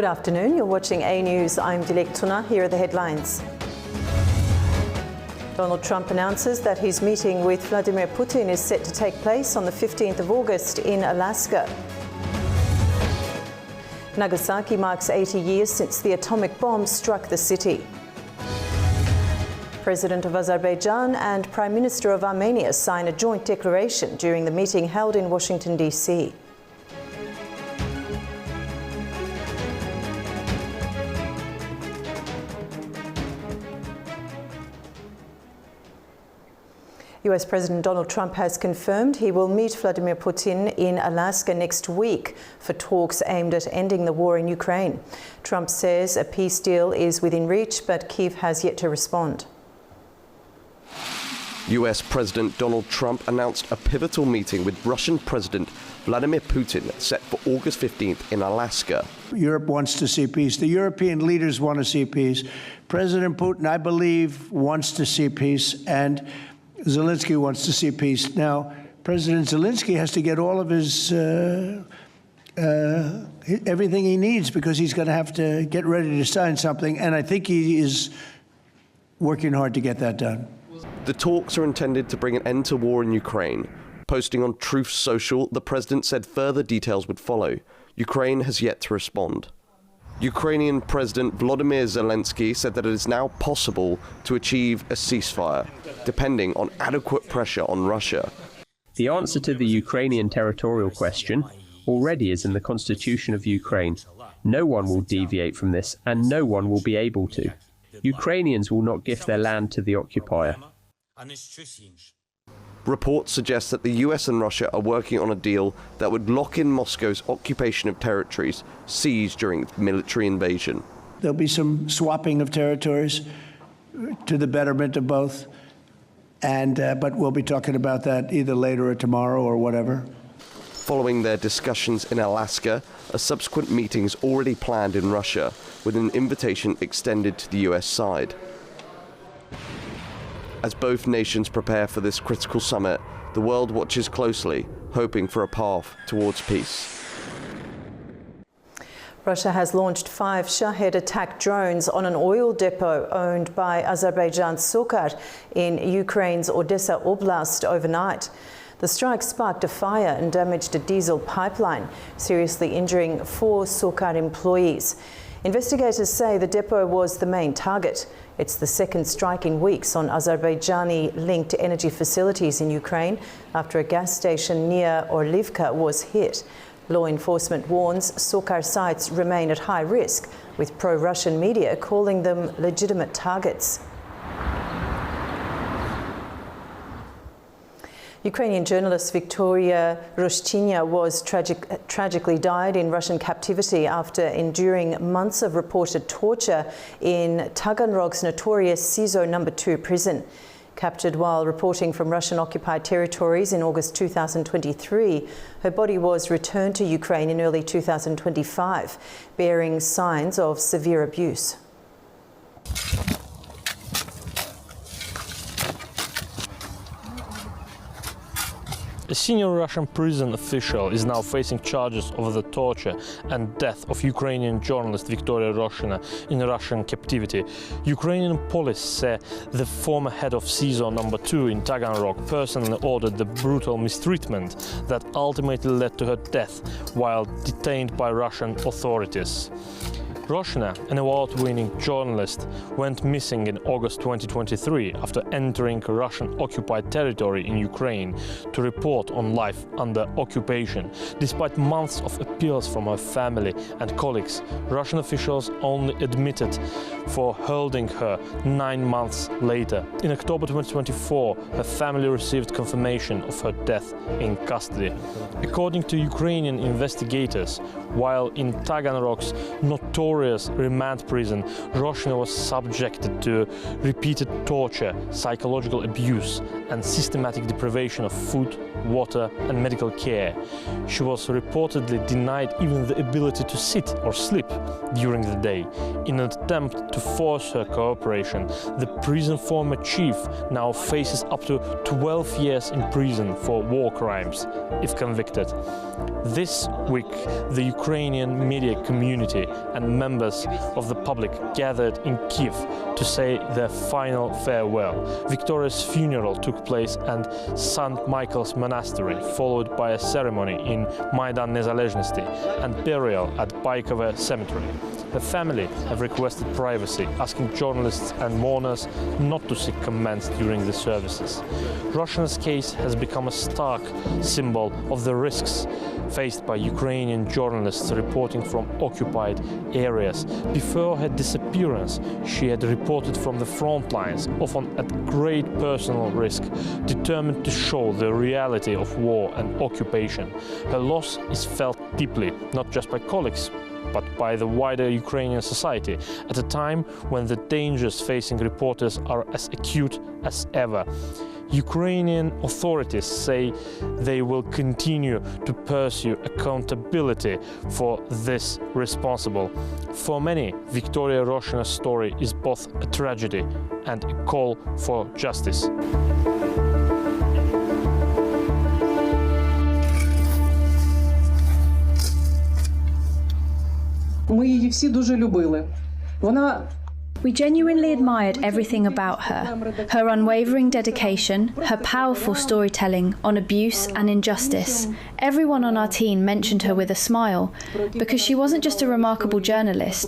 Good afternoon. You're watching AnewZ. I'm Dilek Tuna. Here are the headlines. Donald Trump announces that his meeting with Vladimir Putin is set to take place on the 15th of August in Alaska. Nagasaki marks 80 years since the atomic bomb struck the city. President of Azerbaijan and Prime Minister of Armenia sign a joint declaration during the meeting held in Washington, D.C. US President Donald Trump has confirmed he will meet Vladimir Putin in Alaska next week for talks aimed at ending the war in Ukraine. Trump says a peace deal is within reach, but Kyiv has yet to respond. US President Donald Trump announced a pivotal meeting with Russian President Vladimir Putin set for August 15th in Alaska. Europe wants to see peace. The European leaders want to see peace. President Putin, I believe, wants to see peace, and Zelensky wants to see peace. Now, President Zelensky has to get all of his everything he needs, because he's going to have to get ready to sign something, and I think he is working hard to get that done. The talks are intended to bring an end to war in Ukraine. Posting on Truth Social, the president said further details would follow. Ukraine has yet to respond. Ukrainian President Volodymyr Zelensky said that it is now possible to achieve a ceasefire, depending on adequate pressure on Russia. The answer to the Ukrainian territorial question already is in the constitution of Ukraine. No one will deviate from this, and no one will be able to. Ukrainians will not give their land to the occupier. Reports suggest that the US and Russia are working on a deal that would lock in Moscow's occupation of territories seized during the military invasion. There'll be some swapping of territories to the betterment of both, but we'll be talking about that either later or tomorrow or whatever. Following their discussions in Alaska, a subsequent meeting is already planned in Russia, with an invitation extended to the US side. As both nations prepare for this critical summit, the world watches closely, hoping for a path towards peace. Russia has launched 5 Shahed attack drones on an oil depot owned by Azerbaijan Sokar in Ukraine's Odessa Oblast overnight. The strike sparked a fire and damaged a diesel pipeline, seriously injuring 4 Sokar employees. Investigators say the depot was the main target. It's the second strike in weeks on Azerbaijani-linked energy facilities in Ukraine after a gas station near Orlivka was hit. Law enforcement warns Sokar sites remain at high risk, with pro-Russian media calling them legitimate targets. Ukrainian journalist Victoria Rushchinya tragically died in Russian captivity after enduring months of reported torture in Taganrog's notorious SIZO No. 2 prison. Captured while reporting from Russian-occupied territories in August 2023, her body was returned to Ukraine in early 2025, bearing signs of severe abuse. A senior Russian prison official is now facing charges over the torture and death of Ukrainian journalist Victoria Rushchina in Russian captivity. Ukrainian police say the former head of SIZO No. 2 in Taganrog personally ordered the brutal mistreatment that ultimately led to her death while detained by Russian authorities. Rushchina, an award-winning journalist, went missing in August 2023 after entering Russian-occupied territory in Ukraine to report on life under occupation. Despite months of appeals from her family and colleagues, Russian officials only admitted for holding her 9 months later. In October 2024, her family received confirmation of her death in custody. According to Ukrainian investigators, while in Taganrog's notorious Victoria's remand prison, Roshina was subjected to repeated torture, psychological abuse, and systematic deprivation of food, water, and medical care. She was reportedly denied even the ability to sit or sleep during the day. In an attempt to force her cooperation, the prison former chief now faces up to 12 years in prison for war crimes, if convicted. This week, the Ukrainian media community and members of the public gathered in Kiev to say their final farewell. Victoria's funeral took place at St. Michael's Monastery, followed by a ceremony in Maidan Nezalezhnosti and burial at Baikove Cemetery. The family have requested privacy, asking journalists and mourners not to seek comments during the services. Roshina's case has become a stark symbol of the risks faced by Ukrainian journalists reporting from occupied areas. Before her disappearance, she had reported from the front lines, often at great personal risk, determined to show the reality of war and occupation. Her loss is felt deeply, not just by colleagues, but by the wider Ukrainian society, at a time when the dangers facing reporters are as acute as ever. Ukrainian authorities say they will continue to pursue accountability for this responsible. For many, Victoria Roshina's story is both a tragedy and a call for justice. Ми її всі дуже любили. Вона We genuinely admired everything about her, her unwavering dedication, her powerful storytelling on abuse and injustice. Everyone on our team mentioned her with a smile, because she wasn't just a remarkable journalist,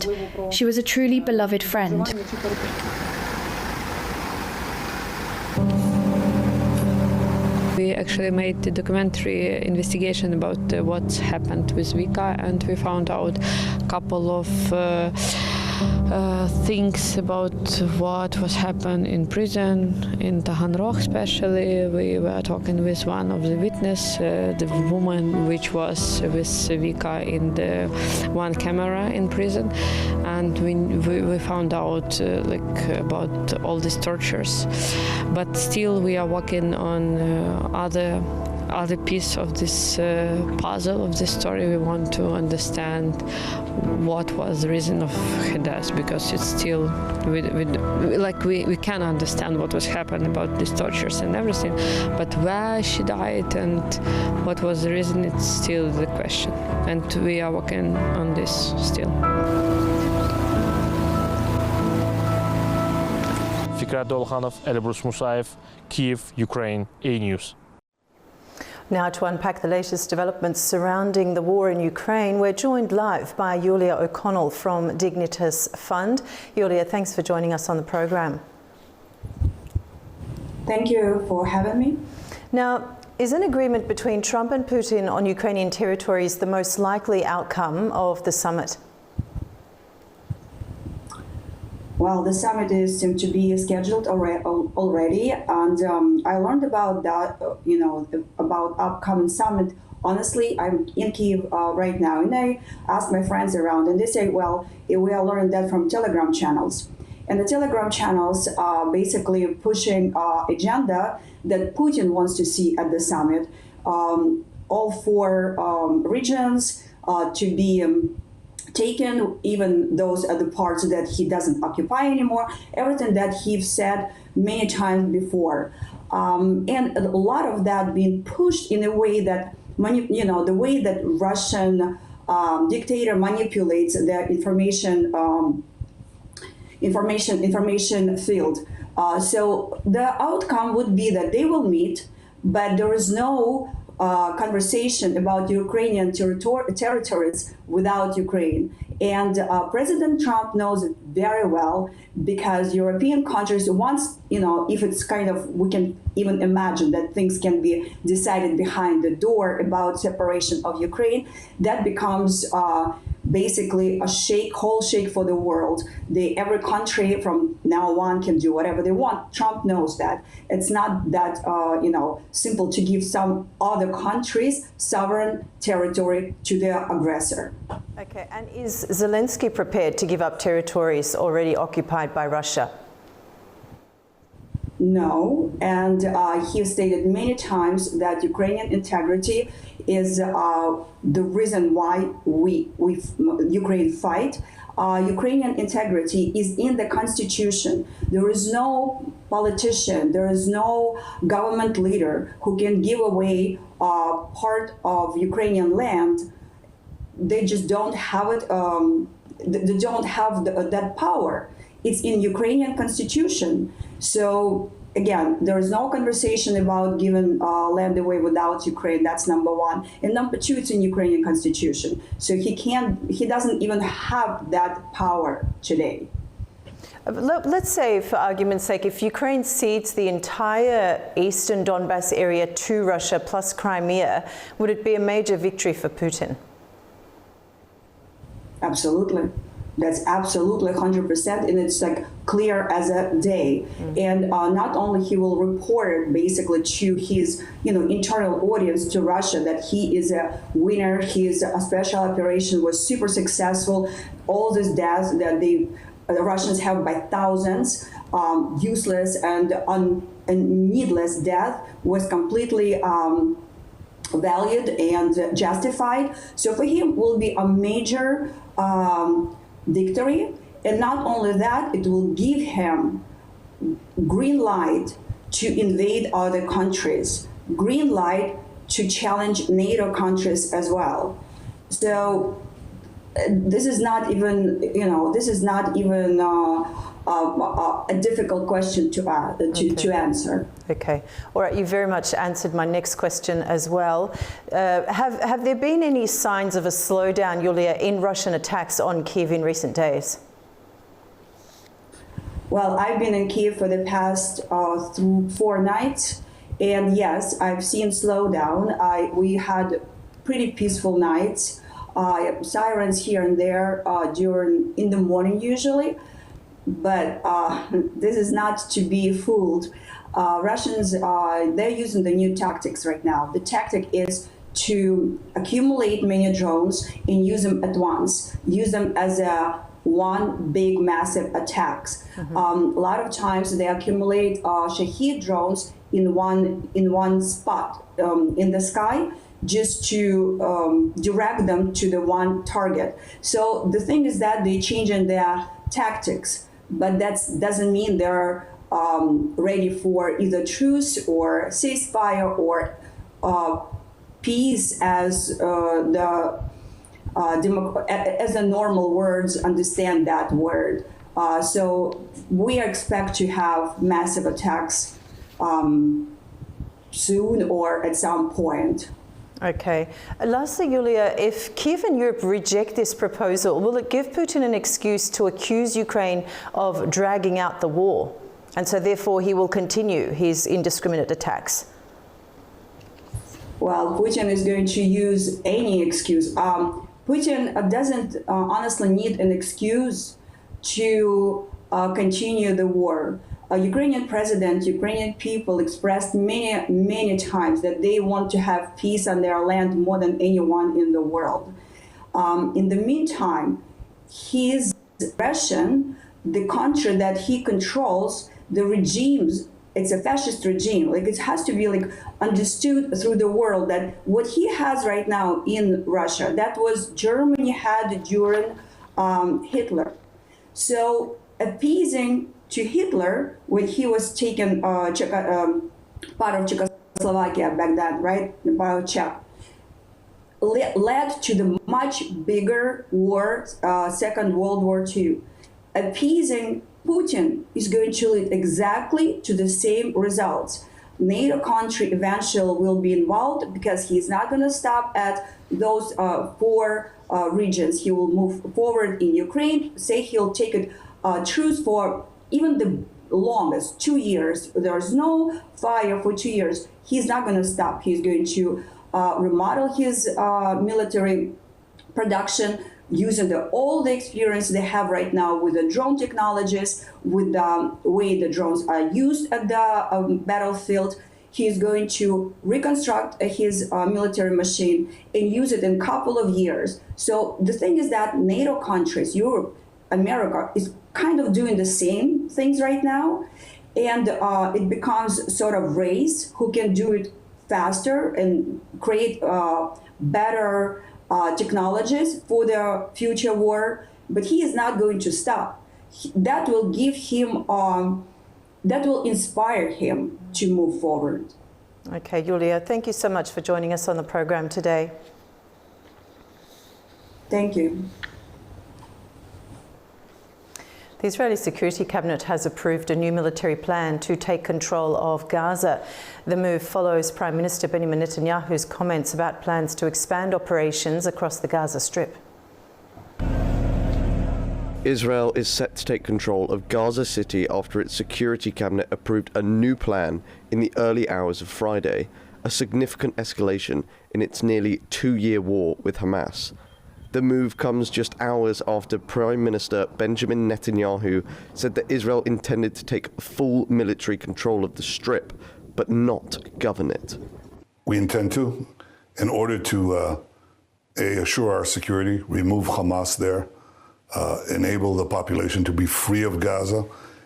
she was a truly beloved friend. We actually made the documentary investigation about what's happened with Vika, and we found out a couple of things about what was happened in prison, in Taganrog especially. We were talking with one of the witnesses, the woman which was with Vika in the one camera in prison, and we found out about all these tortures. But still we are working on other piece of this puzzle of this story. We want to understand what was the reason of her death, because it's still we can understand what was happening about these tortures and everything, but where she died and what was the reason, it's still the question, and we are working on this still. Fikret Dolkhanov, Elbrus Musayev, Kiev, Ukraine, AnewZ. Now to unpack the latest developments surrounding the war in Ukraine, we're joined live by Yulia O'Connell from Dignitas Fund. Yulia, thanks for joining us on the program. Thank you for having me. Now, is an agreement between Trump and Putin on Ukrainian territories the most likely outcome of the summit? Well, the summit seemed to be scheduled already, and I learned about that, about upcoming summit. Honestly, I'm in Kyiv right now, and I asked my friends around, and they say, well, we are learning that from Telegram channels. And the Telegram channels are basically pushing agenda that Putin wants to see at the summit. All four regions to be taken, even those are the parts that he doesn't occupy anymore, everything that he said many times before. And a lot of that being pushed in a way that, the way that Russian dictator manipulates the information field. So the outcome would be that they will meet, but there is no conversation about Ukrainian territories without Ukraine. And President Trump knows it very well, because European countries, once, if it's we can even imagine that things can be decided behind the door about separation of Ukraine, that becomes basically a whole shake for the world. Every country from now on can do whatever they want. Trump knows that. It's not that simple to give some other countries sovereign territory to their aggressor. Okay, and is Zelensky prepared to give up territories already occupied by Russia? No, and he stated many times that Ukrainian integrity is the reason why Ukraine fight. Ukrainian integrity is in the constitution. There is no politician, there is no government leader who can give away part of Ukrainian land. They just don't have it. They don't have that power. It's in Ukrainian constitution. So again, there is no conversation about giving land away without Ukraine. That's number one. And number two, it's in Ukrainian constitution. So he doesn't even have that power today. Let's say, for argument's sake, if Ukraine cedes the entire eastern Donbass area to Russia plus Crimea, would it be a major victory for Putin? Absolutely. That's absolutely 100%, and it's like clear as a day. And not only he will report basically to his internal audience, to Russia, that he is a winner, his special operation was super successful, all these deaths that the Russians have by thousands, useless and needless death was completely valued and justified. So for him will be a major victory, and not only that, it will give him green light to invade other countries, green light to challenge NATO countries as well. So this is not even, a difficult question to answer. Okay. All right. You very much answered my next question as well. Have there been any signs of a slowdown, Yulia, in Russian attacks on Kyiv in recent days? Well, I've been in Kyiv for the past 4 nights, and yes, I've seen slowdown. We had pretty peaceful nights. Sirens here and there in the morning usually, but this is not to be fooled. Russians, they're using the new tactics right now. The tactic is to accumulate many drones and use them at once, use them as one big massive attacks. A lot of times they accumulate Shahed drones in one spot in the sky, just to direct them to the one target. So the thing is that they change in their tactics, but that doesn't mean they're ready for either truce or ceasefire or peace as the normal words understand that word. So we expect to have massive attacks soon or at some point. Okay. Lastly, Yulia, if Kyiv and Europe reject this proposal, will it give Putin an excuse to accuse Ukraine of dragging out the war? And so therefore he will continue his indiscriminate attacks? Well, Putin is going to use any excuse. Putin doesn't honestly need an excuse to continue the war. Ukrainian president, Ukrainian people expressed many times that they want to have peace on their land more than anyone in the world. In the meantime, his aggression, the country that he controls, the regimes, it's a fascist regime. Like, it has to be understood through the world that what he has right now in Russia, that was Germany had during Hitler. So appeasing to Hitler when he was taken part of Czechoslovakia back then, right? About Czech, led to the much bigger war, Second World War II. Appeasing Putin is going to lead exactly to the same results. NATO country eventually will be involved because he's not going to stop at those 4 regions. He will move forward in Ukraine, say he'll take it truce for even the longest, 2 years. There's no fire for 2 years. He's not going to stop. He's going to remodel his military production. using all the experience they have right now with the drone technologies, with the way the drones are used at the battlefield. He is going to reconstruct his military machine and use it in a couple of years. So the thing is that NATO countries, Europe, America, is kind of doing the same things right now. And it becomes sort of race who can do it faster and create better technologies for the future war. But he is not going to stop. That will give him, that will inspire him to move forward. Okay, Yulia, thank you so much for joining us on the program today. Thank you. The Israeli Security Cabinet has approved a new military plan to take control of Gaza. The move follows Prime Minister Benjamin Netanyahu's comments about plans to expand operations across the Gaza Strip. Israel is set to take control of Gaza City after its Security Cabinet approved a new plan in the early hours of Friday, a significant escalation in its nearly 2-year war with Hamas. The move comes just hours after Prime Minister Benjamin Netanyahu said that Israel intended to take full military control of the Strip, but not govern it. We intend to, in order to assure our security, remove Hamas there, enable the population to be free of Gaza,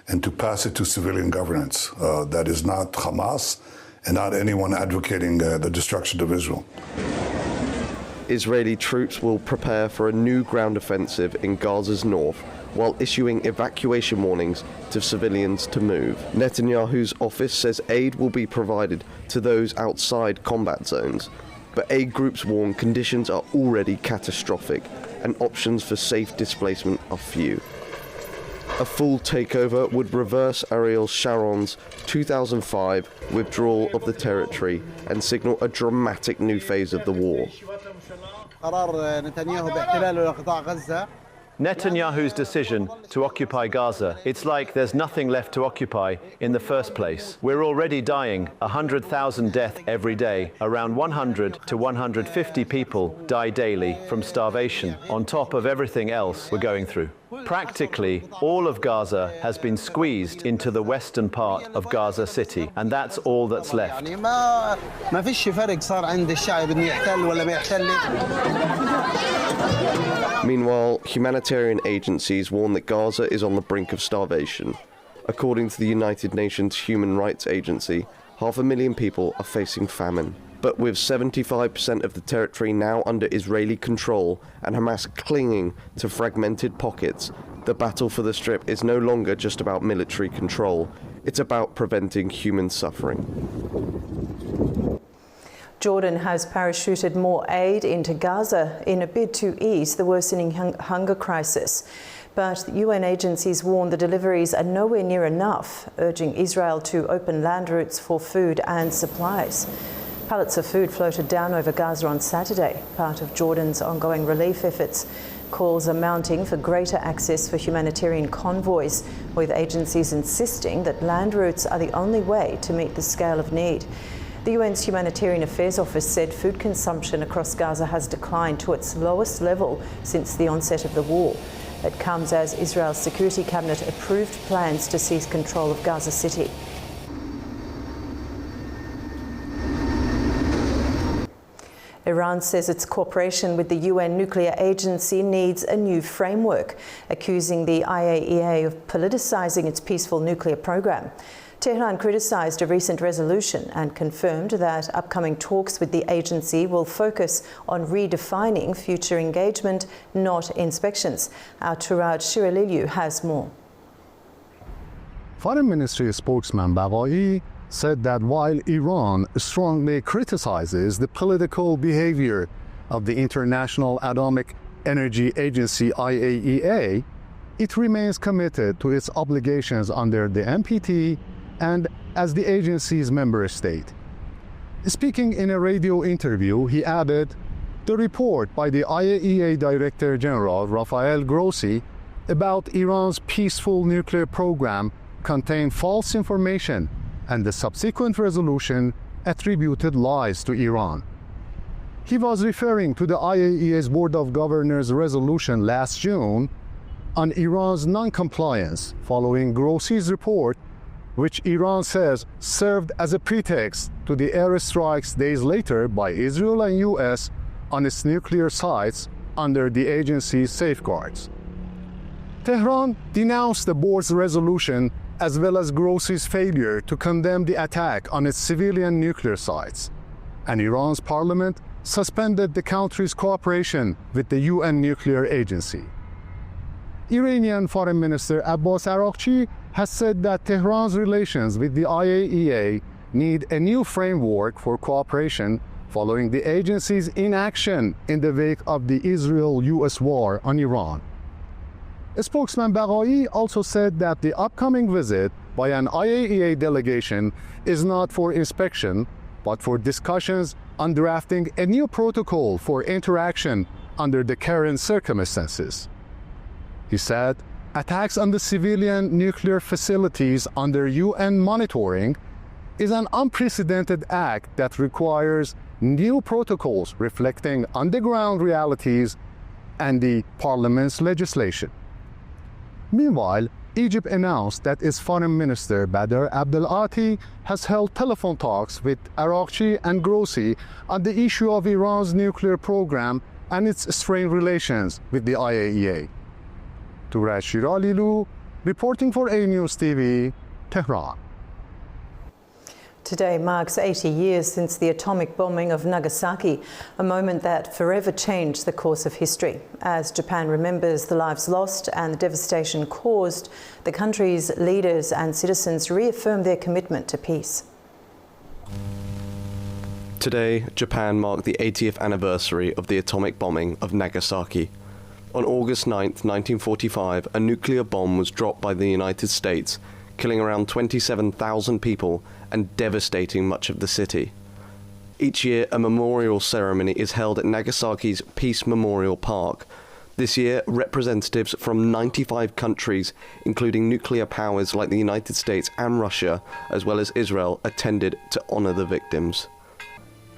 and to pass it to civilian governance. That is not Hamas and not anyone advocating the destruction of Israel. Israeli troops will prepare for a new ground offensive in Gaza's north, while issuing evacuation warnings to civilians to move. Netanyahu's office says aid will be provided to those outside combat zones, but aid groups warn conditions are already catastrophic and options for safe displacement are few. A full takeover would reverse Ariel Sharon's 2005 withdrawal of the territory and signal a dramatic new phase of the war. Netanyahu's decision to occupy Gaza, it's like there's nothing left to occupy in the first place. We're already dying, 100,000 deaths every day. Around 100 to 150 people die daily from starvation, on top of everything else we're going through. Practically, all of Gaza has been squeezed into the western part of Gaza City, and that's all that's left. Meanwhile, humanitarian agencies warn that Gaza is on the brink of starvation. According to the United Nations Human Rights Agency, 500,000 people are facing famine. But with 75% of the territory now under Israeli control and Hamas clinging to fragmented pockets, the battle for the Strip is no longer just about military control. It's about preventing human suffering. Jordan has parachuted more aid into Gaza in a bid to ease the worsening hunger crisis. But UN agencies warn the deliveries are nowhere near enough, urging Israel to open land routes for food and supplies. Pallets of food floated down over Gaza on Saturday, part of Jordan's ongoing relief efforts. Calls are mounting for greater access for humanitarian convoys, with agencies insisting that land routes are the only way to meet the scale of need. The UN's Humanitarian Affairs Office said food consumption across Gaza has declined to its lowest level since the onset of the war. It comes as Israel's Security Cabinet approved plans to seize control of Gaza City. Iran says its cooperation with the UN nuclear agency needs a new framework, accusing the IAEA of politicizing its peaceful nuclear program. Tehran criticized a recent resolution and confirmed that upcoming talks with the agency will focus on redefining future engagement, not inspections. Our Turaj Shiraliyu has more. Foreign Ministry spokesman Baghai said that while Iran strongly criticizes the political behavior of the International Atomic Energy Agency IAEA, it remains committed to its obligations under the NPT and as the agency's member state. Speaking in a radio interview, he added, "The report by the IAEA Director General Rafael Grossi about Iran's peaceful nuclear program contained false information, and the subsequent resolution attributed lies to Iran." He was referring to the IAEA's Board of Governors resolution last June on Iran's non-compliance following Grossi's report, which Iran says served as a pretext to the airstrikes days later by Israel and US on its nuclear sites under the agency's safeguards. Tehran denounced the board's resolution as well as Grossi's failure to condemn the attack on its civilian nuclear sites, and Iran's parliament suspended the country's cooperation with the UN nuclear agency. Iranian Foreign Minister Abbas Araghchi has said that Tehran's relations with the IAEA need a new framework for cooperation following the agency's inaction in the wake of the Israel-US war on Iran. Spokesman Baghai also said that the upcoming visit by an IAEA delegation is not for inspection, but for discussions on drafting a new protocol for interaction under the current circumstances. He said, attacks on the civilian nuclear facilities under UN monitoring is an unprecedented act that requires new protocols reflecting on-the-ground realities and the parliament's legislation. Meanwhile, Egypt announced that its foreign minister Badr Abdel-Ati has held telephone talks with Araghchi and Grossi on the issue of Iran's nuclear program and its strained relations with the IAEA. Turaj Shiralilu, reporting for AnewZ TV, Tehran. Today marks 80 years since the atomic bombing of Nagasaki, a moment that forever changed the course of history. As Japan remembers the lives lost and the devastation caused, the country's leaders and citizens reaffirm their commitment to peace. Today, Japan marked the 80th anniversary of the atomic bombing of Nagasaki. On August 9, 1945, a nuclear bomb was dropped by the United States, killing around 27,000 people and devastating much of the city. Each year, a memorial ceremony is held at Nagasaki's Peace Memorial Park. This year, representatives from 95 countries, including nuclear powers like the United States and Russia, as well as Israel, attended to honor the victims.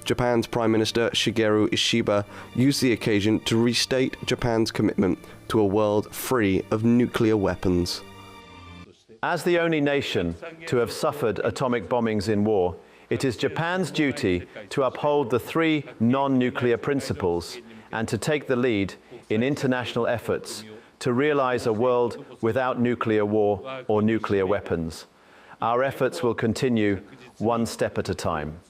Japan's Prime Minister Shigeru Ishiba used the occasion to restate Japan's commitment to a world free of nuclear weapons. As the only nation to have suffered atomic bombings in war, it is Japan's duty to uphold the three non-nuclear principles and to take the lead in international efforts to realize a world without nuclear war or nuclear weapons. Our efforts will continue one step at a time.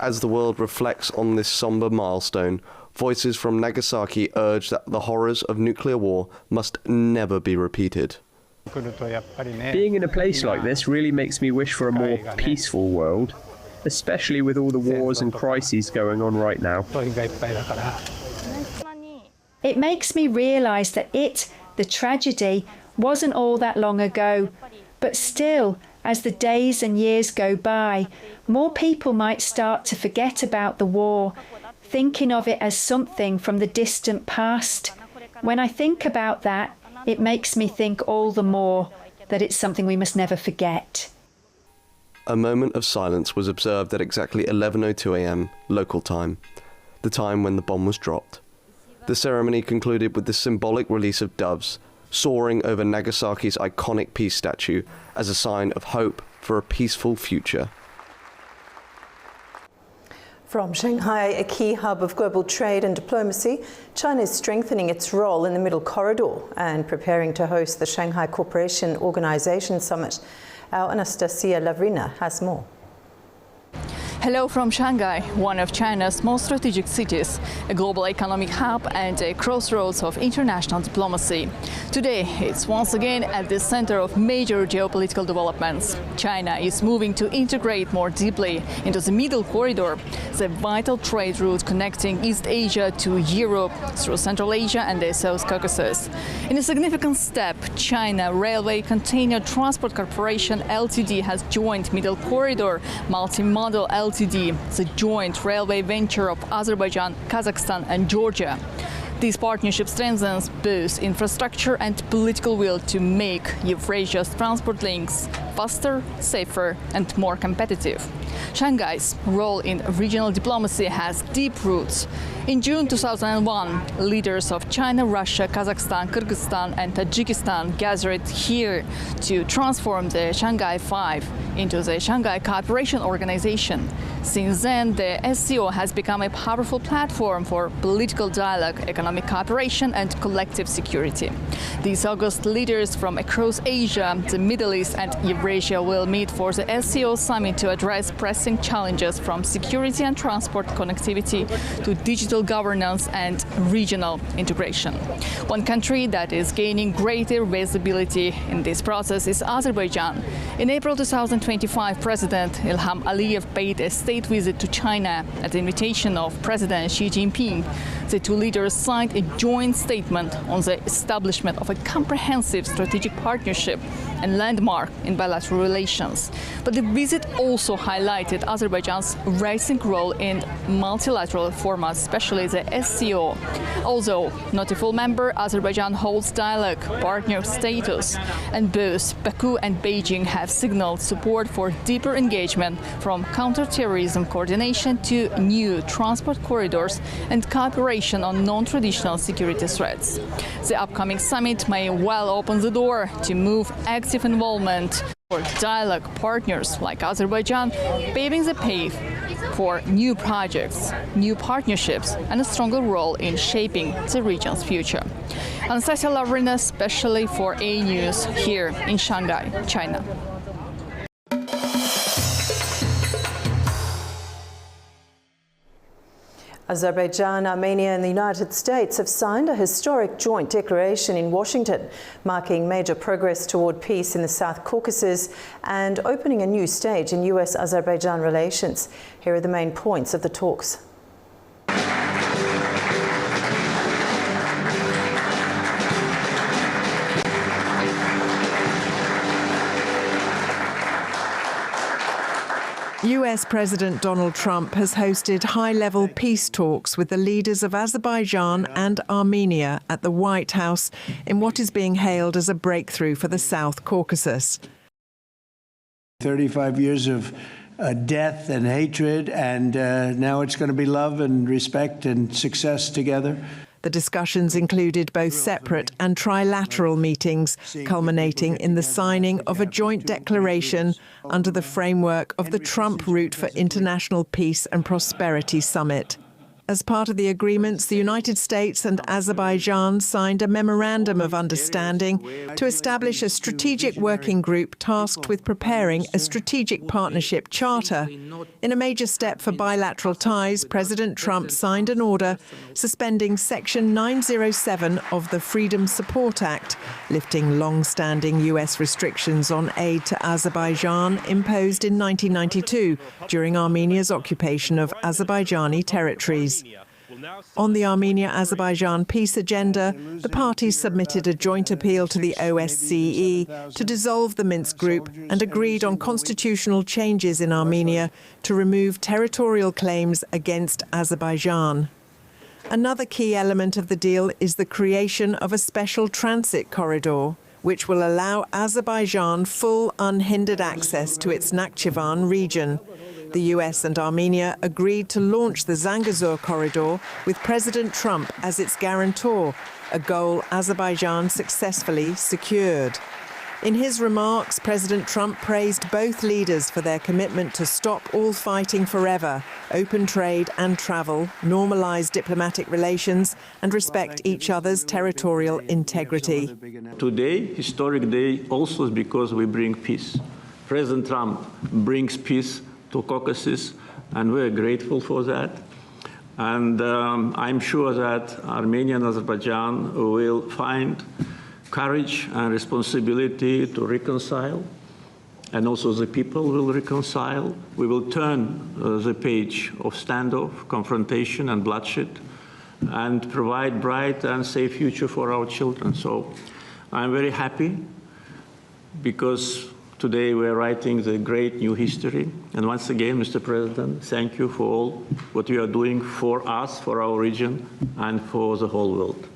As the world reflects on this somber milestone, voices from Nagasaki urge that the horrors of nuclear war must never be repeated. Being in a place like this really makes me wish for a more peaceful world, especially with all the wars and crises going on right now. It makes me realise that the tragedy, wasn't all that long ago, but still, as the days and years go by, more people might start to forget about the war, thinking of it as something from the distant past. When I think about that, it makes me think all the more that it's something we must never forget. A moment of silence was observed at exactly 11:02 a.m. local time, the time when the bomb was dropped. The ceremony concluded with the symbolic release of doves, soaring over Nagasaki's iconic peace statue as a sign of hope for a peaceful future. From Shanghai, a key hub of global trade and diplomacy, China is strengthening its role in the Middle Corridor and preparing to host the Shanghai Cooperation Organization Summit. Our Anastasia Lavrina has more. Hello from Shanghai, one of China's most strategic cities, a global economic hub and a crossroads of international diplomacy. Today, it's once again at the center of major geopolitical developments. China is moving to integrate more deeply into the Middle Corridor, the vital trade route connecting East Asia to Europe through Central Asia and the South Caucasus. In a significant step, China Railway Container Transport Corporation Ltd has joined Middle Corridor Multimodal Ltd, the joint railway venture of Azerbaijan, Kazakhstan and Georgia. This partnership strengthens both infrastructure and political will to make Eurasia's transport links faster, safer and more competitive. Shanghai's role in regional diplomacy has deep roots. In June 2001, leaders of China, Russia, Kazakhstan, Kyrgyzstan and Tajikistan gathered here to transform the Shanghai Five into the Shanghai Cooperation Organization. Since then, the SCO has become a powerful platform for political dialogue, economic cooperation and collective security. These August, leaders from across Asia, the Middle East and Eurasia will meet for the SCO summit to address pressing challenges from security and transport connectivity to digital governance and regional integration. One country that is gaining greater visibility in this process is Azerbaijan. In April 2025, President Ilham Aliyev paid a state visit to China at the invitation of President Xi Jinping. The two leaders signed a joint statement on the establishment of a comprehensive strategic partnership and landmark in bilateral relations. But the visit also highlighted Azerbaijan's rising role in multilateral formats, especially the SCO. Although not a full member, Azerbaijan holds dialogue partner status, and both Baku and Beijing have signaled support for deeper engagement, from counterterrorism coordination to new transport corridors and cooperation on non-traditional security threats. The upcoming summit may well open the door to move active involvement for dialogue partners like Azerbaijan, paving the path for new projects, new partnerships and a stronger role in shaping the region's future. Anastasia Lavrina, especially for AnewZ here in Shanghai, China. Azerbaijan, Armenia and the United States have signed a historic joint declaration in Washington, marking major progress toward peace in the South Caucasus and opening a new stage in US-Azerbaijan relations. Here are the main points of the talks. US President Donald Trump has hosted high-level peace talks with the leaders of Azerbaijan and Armenia at the White House in what is being hailed as a breakthrough for the South Caucasus. 35 years of death and hatred, and now it's going to be love and respect and success together. The discussions included both separate and trilateral meetings, culminating in the signing of a joint declaration under the framework of the Trump Route for International Peace and Prosperity Summit. As part of the agreements, the United States and Azerbaijan signed a memorandum of understanding to establish a strategic working group tasked with preparing a strategic partnership charter. In a major step for bilateral ties, President Trump signed an order suspending Section 907 of the Freedom Support Act, lifting long-standing US restrictions on aid to Azerbaijan imposed in 1992 during Armenia's occupation of Azerbaijani territories. On the Armenia-Azerbaijan peace agenda, the parties submitted a joint appeal to the OSCE to dissolve the Minsk group and agreed on constitutional changes in Armenia to remove territorial claims against Azerbaijan. Another key element of the deal is the creation of a special transit corridor, which will allow Azerbaijan full unhindered access to its Nakhchivan region. The US and Armenia agreed to launch the Zangezur corridor with President Trump as its guarantor, a goal Azerbaijan successfully secured. In his remarks, President Trump praised both leaders for their commitment to stop all fighting forever, open trade and travel, normalize diplomatic relations, and respect each other's territorial integrity. Today, historic day, also because we bring peace. President Trump brings peace to Caucasus, and we're grateful for that. And I'm sure that Armenia and Azerbaijan will find courage and responsibility to reconcile, and also the people will reconcile. We will turn the page of standoff, confrontation and bloodshed, and provide bright and safe future for our children. So I'm very happy because today we're writing the great new history. And once again, Mr. President, thank you for all what you are doing for us, for our region, and for the whole world.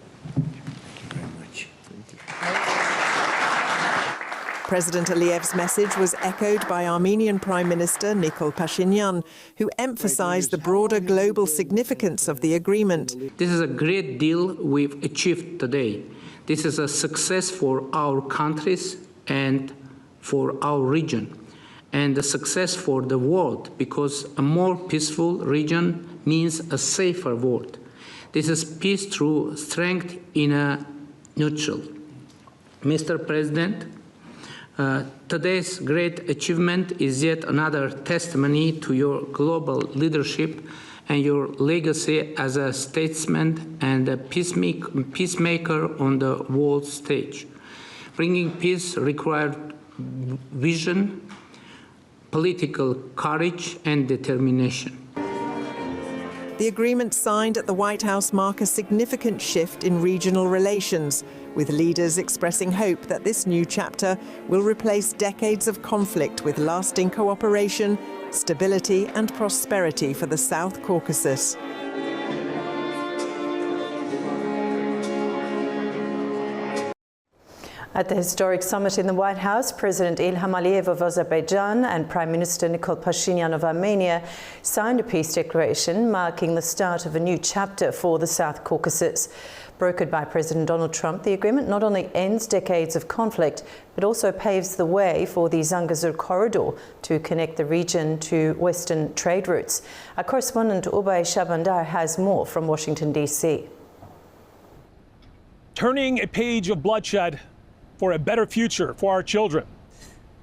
President Aliyev's message was echoed by Armenian Prime Minister Nikol Pashinyan, who emphasised the broader global significance of the agreement. This is a great deal we've achieved today. This is a success for our countries and for our region, and a success for the world, because a more peaceful region means a safer world. This is peace through strength in a neutral. Mr. President, today's great achievement is yet another testimony to your global leadership and your legacy as a statesman and a peacemaker on the world stage. Bringing peace required vision, political courage, and determination. The agreement signed at the White House mark a significant shift in regional relations, with leaders expressing hope that this new chapter will replace decades of conflict with lasting cooperation, stability and prosperity for the South Caucasus. At the historic summit in the White House, President Ilham Aliyev of Azerbaijan and Prime Minister Nikol Pashinyan of Armenia signed a peace declaration marking the start of a new chapter for the South Caucasus. Brokered by President Donald Trump, the agreement not only ends decades of conflict, but also paves the way for the Zangezur corridor to connect the region to Western trade routes. Our correspondent Ubay Shabandar has more from Washington, D.C. Turning a page of bloodshed for a better future for our children.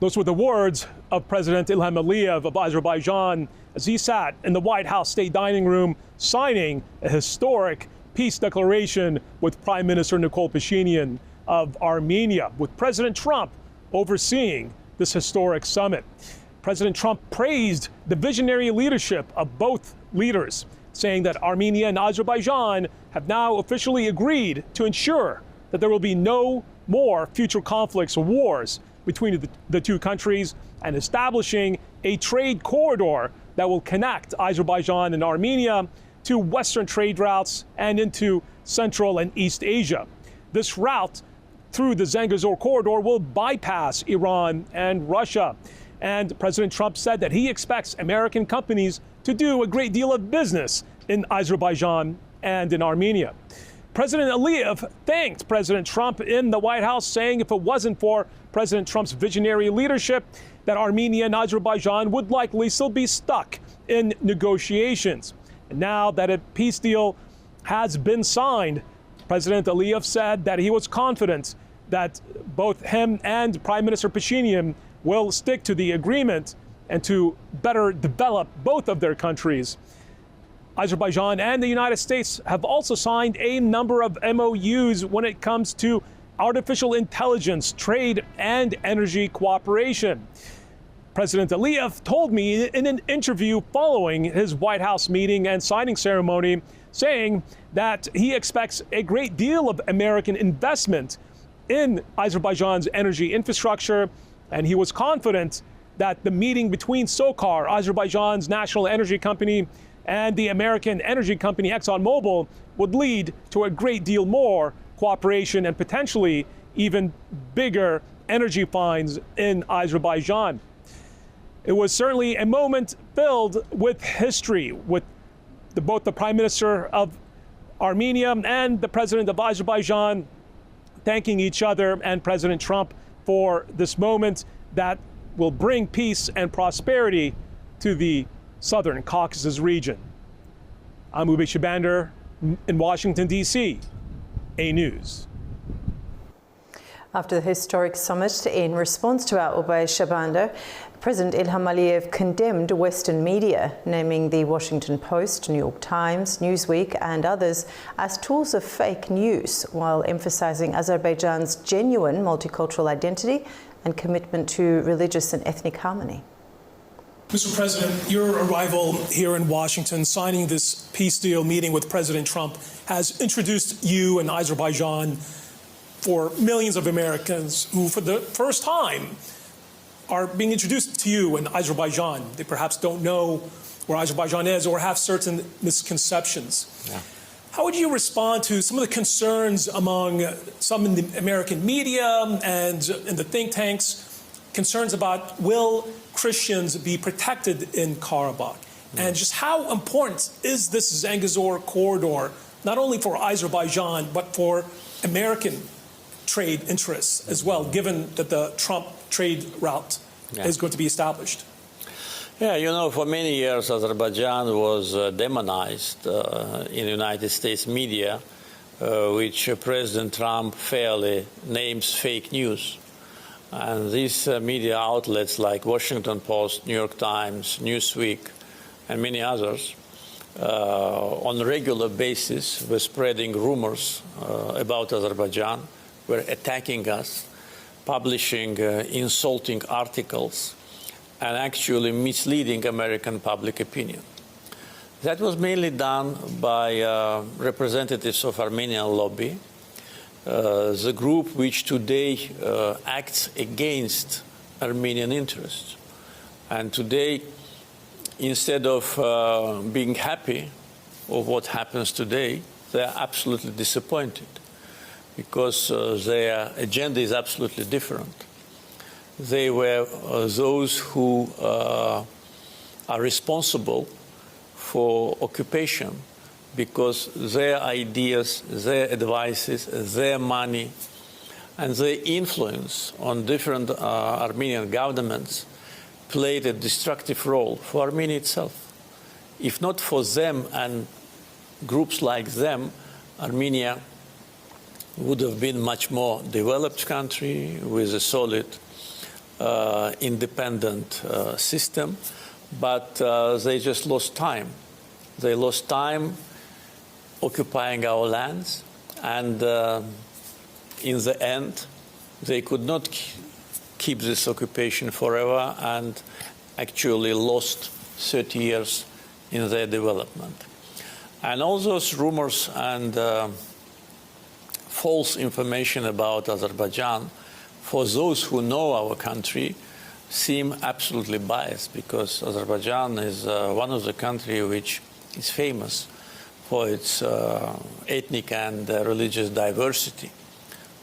Those were the words of President Ilham Aliyev of Azerbaijan as he sat in the White House State Dining Room signing a historic peace declaration with Prime Minister Nikol Pashinyan of Armenia, with President Trump overseeing this historic summit. President Trump praised the visionary leadership of both leaders, saying that Armenia and Azerbaijan have now officially agreed to ensure that there will be no more future conflicts or wars between the two countries, and establishing a trade corridor that will connect Azerbaijan and Armenia to Western trade routes and into Central and East Asia. This route through the Zangezur corridor will bypass Iran and Russia. And President Trump said that he expects American companies to do a great deal of business in Azerbaijan and in Armenia. President Aliyev thanked President Trump in the White House, saying if it wasn't for President Trump's visionary leadership, that Armenia and Azerbaijan would likely still be stuck in negotiations. And now that a peace deal has been signed, President Aliyev said that he was confident that both him and Prime Minister Pashinyan will stick to the agreement and to better develop both of their countries. Azerbaijan and the United States have also signed a number of MOUs when it comes to artificial intelligence, trade, and energy cooperation. President Aliyev told me in an interview following his White House meeting and signing ceremony, saying that he expects a great deal of American investment in Azerbaijan's energy infrastructure, and he was confident that the meeting between SOCAR, Azerbaijan's national energy company, and the American energy company ExxonMobil would lead to a great deal more cooperation and potentially even bigger energy finds in Azerbaijan. It was certainly a moment filled with history, with both the Prime Minister of Armenia and the President of Azerbaijan thanking each other and President Trump for this moment that will bring peace and prosperity to the Southern Caucasus region. I'm Hovik Abrahamyan in Washington, D.C., AnewZ. After the historic summit, in response to our Ubay Shabandar, President Ilham Aliyev condemned Western media, naming the Washington Post, New York Times, Newsweek and others as tools of fake news, while emphasizing Azerbaijan's genuine multicultural identity and commitment to religious and ethnic harmony. Mr. President, your arrival here in Washington, signing this peace deal, meeting with President Trump, has introduced you and Azerbaijan for millions of Americans who, for the first time, are being introduced to you in Azerbaijan. They perhaps don't know where Azerbaijan is or have certain misconceptions. Yeah. How would you respond to some of the concerns among some in the American media and in the think tanks concerns about will Christians be protected in Karabakh, and just how important is this Zangezur corridor, not only for Azerbaijan, but for American trade interests as well, given that the Trump trade route is going to be established? Yeah, you know, for many years, Azerbaijan was demonized in the United States media, which President Trump fairly names fake news. And these media outlets like Washington Post, New York Times, Newsweek, and many others, on a regular basis were spreading rumors about Azerbaijan, were attacking us, publishing insulting articles, and actually misleading American public opinion. That was mainly done by representatives of Armenian lobby, the group which today acts against Armenian interests. And today, instead of being happy of what happens today, they are absolutely disappointed because their agenda is absolutely different. They were those who are responsible for occupation because their ideas, their advices, their money, and their influence on different Armenian governments played a destructive role for Armenia itself. If not for them and groups like them, Armenia would have been a much more developed country with a solid independent system, but they just lost time. They lost time occupying our lands, and in the end, they could not keep this occupation forever and actually lost 30 years in their development. And all those rumors and false information about Azerbaijan, for those who know our country, seem absolutely biased, because Azerbaijan is one of the countries which is famous for its ethnic and religious diversity.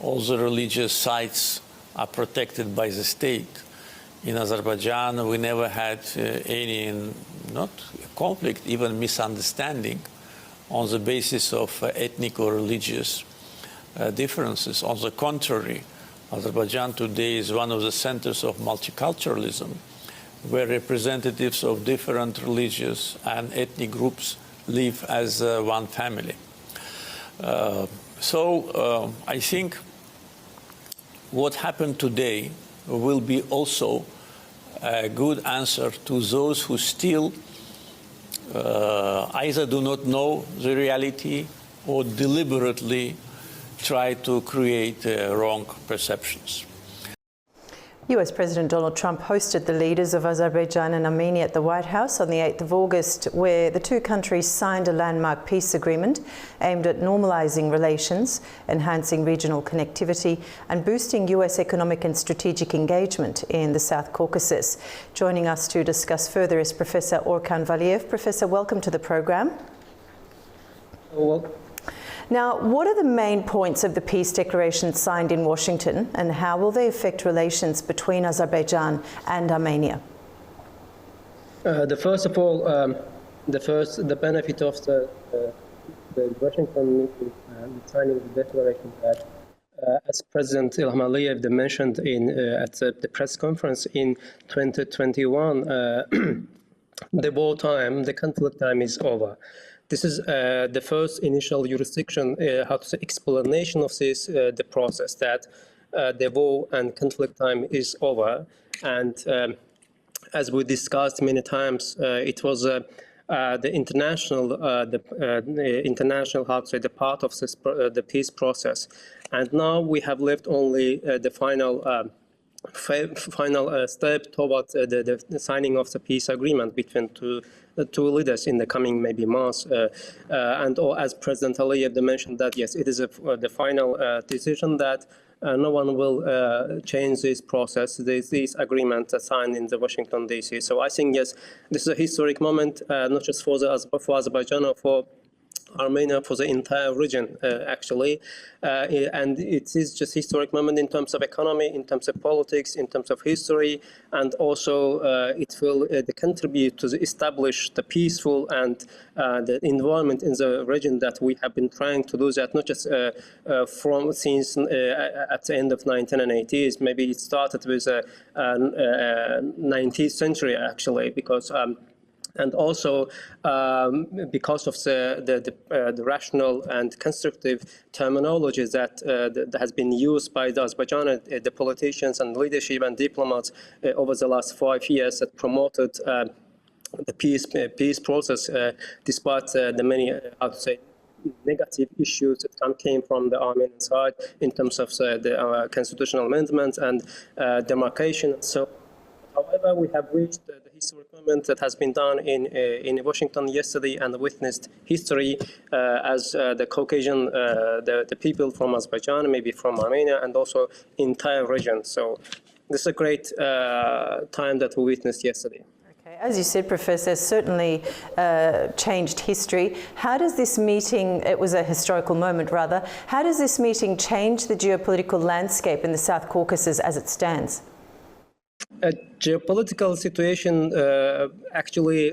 All the religious sites are protected by the state. In Azerbaijan, we never had any, not conflict, even misunderstanding on the basis of ethnic or religious differences. On the contrary, Azerbaijan today is one of the centers of multiculturalism, where representatives of different religious and ethnic groups live as one family. So I think what happened today will be also a good answer to those who still either do not know the reality or deliberately try to create wrong perceptions. US President Donald Trump hosted the leaders of Azerbaijan and Armenia at the White House on the 8th of August, where the two countries signed a landmark peace agreement aimed at normalising relations, enhancing regional connectivity and boosting US economic and strategic engagement in the South Caucasus. Joining us to discuss further is Professor Orkan Valiev. Professor, welcome to the programme. Now, what are the main points of the peace declaration signed in Washington, and how will they affect relations between Azerbaijan and Armenia? First of all, the benefit of the Washington meeting signing the declaration that, as President Ilham Aliyev mentioned at the press conference in 2021, the wartime, the conflict time is over. This is the first initial jurisdiction, explanation of this, the process that the war and conflict time is over. And as we discussed many times, it was the international, the part of this, the peace process. And now we have left only the final step towards the signing of the peace agreement between two leaders in the coming maybe months. And as President Aliyev mentioned that, yes, it is the final decision that no one will change this process, this agreement signed in the Washington, D.C. So I think, yes, this is a historic moment, not just for Azerbaijan or for Armenia, for the entire region, actually. And it is just a historic moment in terms of economy, in terms of politics, in terms of history, and also it will contribute to establish the peaceful and the environment in the region that we have been trying to do that, not just since at the end of 1980s. Maybe it started with 19th century, actually, because and also because of the rational and constructive terminology that has been used by the Azerbaijan, the politicians and leadership and diplomats over the last 5 years that promoted the peace process, despite the many, I would say, negative issues that came from the Armenian side in terms of the constitutional amendments and demarcation. So, however, we have reached the historic moment that has been done in Washington yesterday and witnessed history as the Caucasian, the people from Azerbaijan, maybe from Armenia, and also entire region. So this is a great time that we witnessed yesterday. As you said, Professor, certainly changed history. How does this meeting, it was a historical moment rather, how does this meeting change the geopolitical landscape in the South Caucasus as it stands? Geopolitical situation actually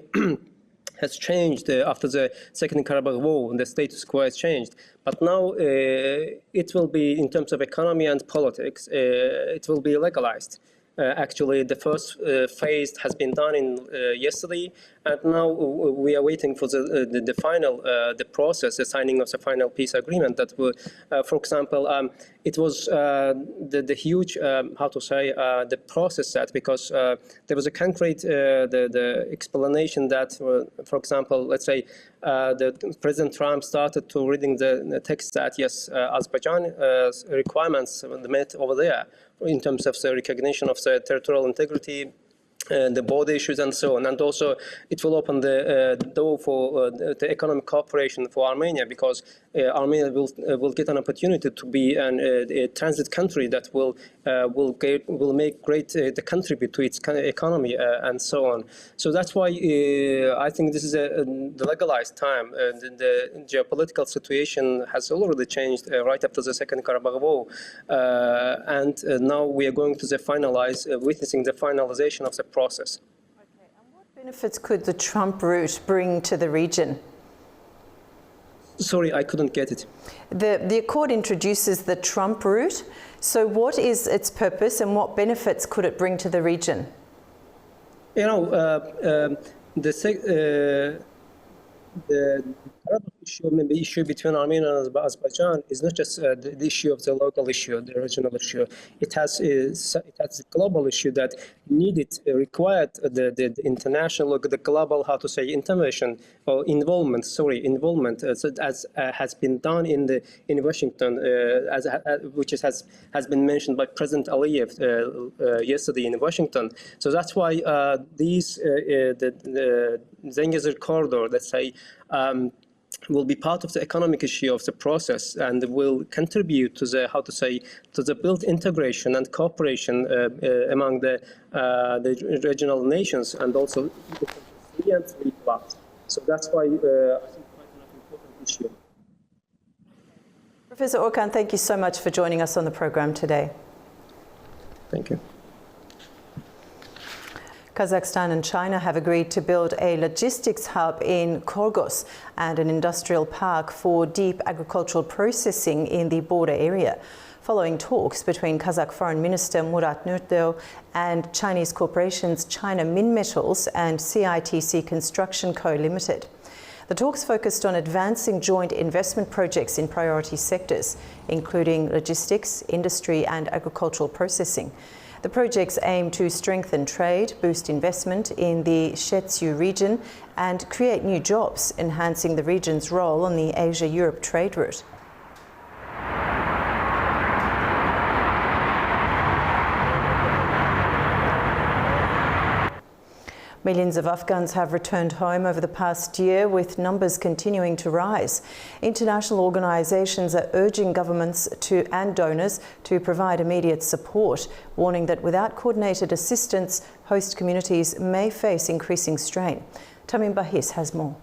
has changed after the Second Karabakh War. The status quo has changed. But now it will be, in terms of economy and politics, it will be legalized. Actually, the first phase has been done yesterday, and now we are waiting for the final, the process, the signing of the final peace agreement. That will, for example, it was the huge, how to say, the process that, because there was a concrete, the explanation that, for example, let's say, the President Trump started to reading the text that, yes, Azerbaijan requirements met over there, in terms of the recognition of the territorial integrity, the border issues and so on. And also it will open the door for the economic cooperation for Armenia, because Armenia will get an opportunity to be a transit country that will make great contribute to its economy and so on. So that's why I think this is the legalized time. The geopolitical situation has already changed right after the Second Karabakh War, and now we are going to witnessing the finalization of the process. Okay, and what benefits could the Trump route bring to the region? Sorry, I couldn't get it. The accord introduces the Trump route. So what is its purpose and what benefits could it bring to the region? You know, the issue, maybe issue between Armenia and Azerbaijan, is not just the issue of the local issue, the regional issue. It has a global issue that required the international, the global, how to say, intervention or involvement. So as has been done in Washington, which has been mentioned by President Aliyev yesterday in Washington. So that's why the Zengezur corridor, let's say, will be part of the economic issue of the process and will contribute to the, how to say, to the built integration and cooperation among the regional nations, and also 3 and 3+. So that's why I think quite an important issue. Professor Orkan, thank you so much for joining us on the program today. Thank you. Kazakhstan and China have agreed to build a logistics hub in Korgos and an industrial park for deep agricultural processing in the border area, following talks between Kazakh Foreign Minister Murat Nurtdeu and Chinese corporations China Minmetals and CITC Construction Co. Limited. The talks focused on advancing joint investment projects in priority sectors, including logistics, industry and agricultural processing. The projects aim to strengthen trade, boost investment in the Shetsu region and create new jobs, enhancing the region's role on the Asia-Europe trade route. Millions of Afghans have returned home over the past year, with numbers continuing to rise. International organisations are urging governments and donors to provide immediate support, warning that without coordinated assistance, host communities may face increasing strain. Tamim Bahis has more.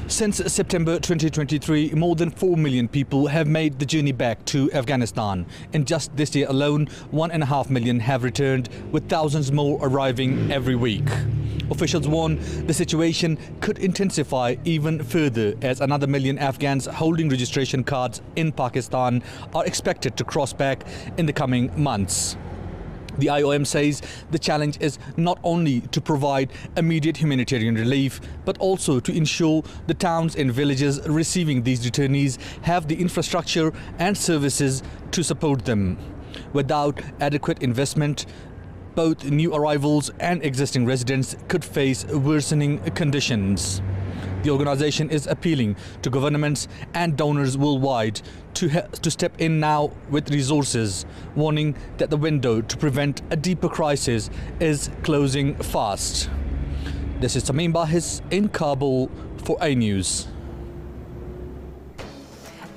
Since September 2023, more than 4 million people have made the journey back to Afghanistan. And just this year alone, 1.5 million have returned, with thousands more arriving every week. Officials warn the situation could intensify even further as another million Afghans holding registration cards in Pakistan are expected to cross back in the coming months. The IOM says the challenge is not only to provide immediate humanitarian relief, but also to ensure the towns and villages receiving these returnees have the infrastructure and services to support them. Without adequate investment, both new arrivals and existing residents could face worsening conditions. The organization is appealing to governments and donors worldwide to step in now with resources, warning that the window to prevent a deeper crisis is closing fast. This is Tamim Bahis in Kabul for AnewZ.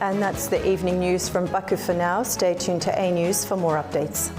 And that's the evening news from Baku for now. Stay tuned to AnewZ for more updates.